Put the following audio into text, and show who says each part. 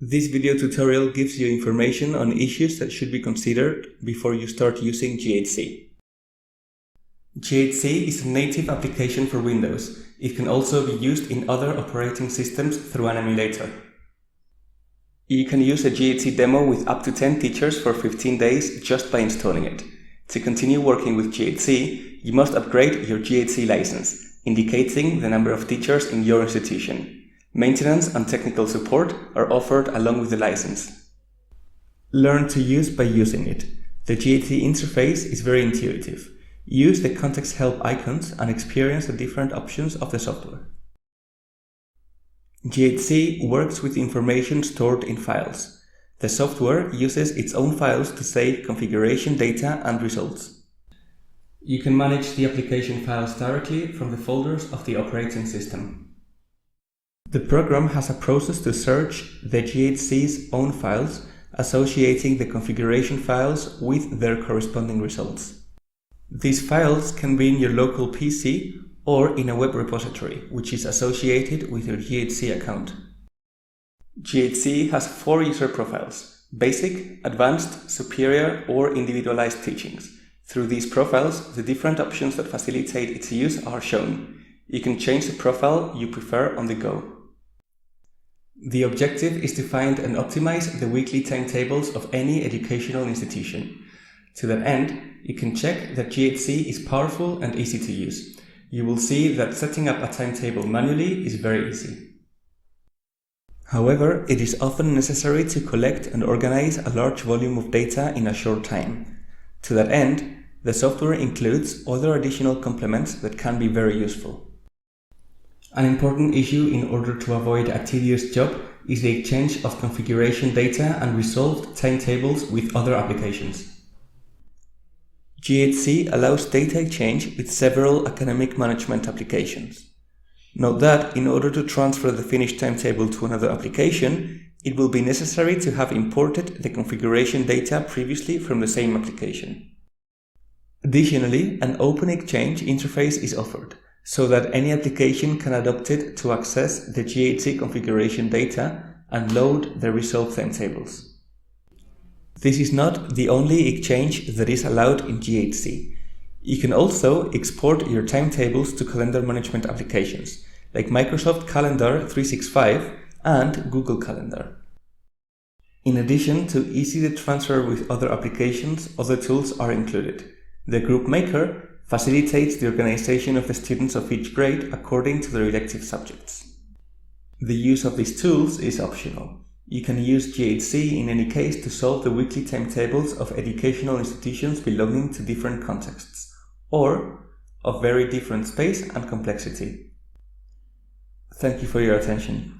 Speaker 1: This video tutorial gives you information on issues that should be considered before you start using GHC. GHC is a native application for Windows. It can also be used in other operating systems through an emulator. You can use a GHC demo with up to 10 teachers for 15 days just by installing it. To continue working with GHC, you must upgrade your GHC license, indicating the number of teachers in your institution. Maintenance and technical support are offered along with the license. Learn to use by using it. The GHC interface is very intuitive. Use the context help icons and experience the different options of the software. GHC works with information stored in files. The software uses its own files to save configuration data and results. You can manage the application files directly from the folders of the operating system. The program has a process to search the GHC's own files, associating the configuration files with their corresponding results. These files can be in your local PC or in a web repository, which is associated with your GHC account. GHC has 4 user profiles: Basic, Advanced, Superior, or Individualized teachings. Through these profiles, the different options that facilitate its use are shown. You can change the profile you prefer on the go. The objective is to find and optimize the weekly timetables of any educational institution. To that end, you can check that GHC is powerful and easy to use. You will see that setting up a timetable manually is very easy. However, it is often necessary to collect and organize a large volume of data in a short time. To that end, the software includes other additional complements that can be very useful. An important issue in order to avoid a tedious job is the exchange of configuration data and resolved timetables with other applications. GHC allows data exchange with several academic management applications. Note that in order to transfer the finished timetable to another application, it will be necessary to have imported the configuration data previously from the same application. Additionally, an open exchange interface is offered, so that any application can adopt it to access the GHC configuration data and load the resolved timetables. This is not the only exchange that is allowed in GHC. You can also export your timetables to calendar management applications, like Microsoft Calendar 365 and Google Calendar. In addition to easy transfer with other applications, other tools are included. The Group Maker facilitates the organization of the students of each grade according to their elective subjects. The use of these tools is optional. You can use GHC in any case to solve the weekly timetables of educational institutions belonging to different contexts, or of very different space and complexity. Thank you for your attention.